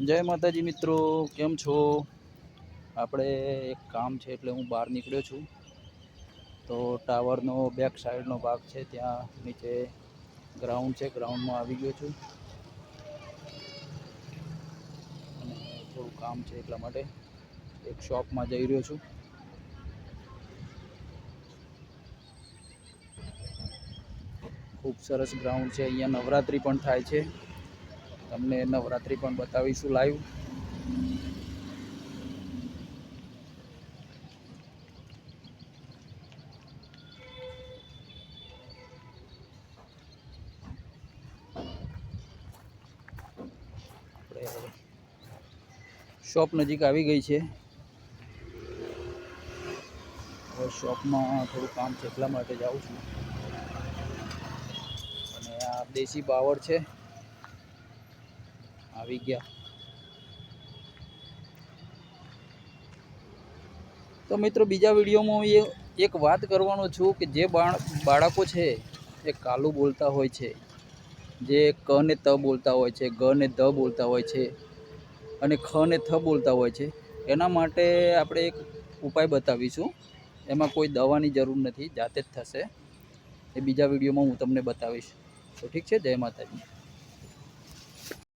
જય માતાજી મિત્રો, કેમ છો? આપણે એક કામ છે એટલે હું બહાર નીકળ્યો છું. તો ટાવરનો બેક સાઈડનો ભાગ છે, ત્યાં નીચે ગ્રાઉન્ડ છે, ગ્રાઉન્ડમાં આવી ગયો છું અને થોડું કામ છે એટલા માટે એક શોપમાં જઈ રહ્યો છું. ખૂબ સરસ ગ્રાઉન્ડ છે. અહીંયા નવરાત્રિ પણ થાય છે. તમને નવરાત્રિ પણ બતાવીશું લાઈવ. આપણે શોપ નજીક આવી ગઈ છે. હવે શોપમાં થોડું કામ છે એટલા માટે જાઉં છું. અને આ દેશી બાવળ છે, આવી ગયા. તો મિત્રો, બીજા વિડીયોમાં હું એક વાત કરવાનો છું કે જે બાળકો છે એ કાલું બોલતા હોય છે, જે ક ને ત બોલતા હોય છે, ગ ને ધ બોલતા હોય છે અને ખ ને થ બોલતા હોય છે, એના માટે આપણે એક ઉપાય બતાવીશું. એમાં કોઈ દવાની જરૂર નથી, જાતે જ થશે. એ બીજા વિડીયોમાં હું તમને બતાવીશ. તો ઠીક છે, જય માતાજી.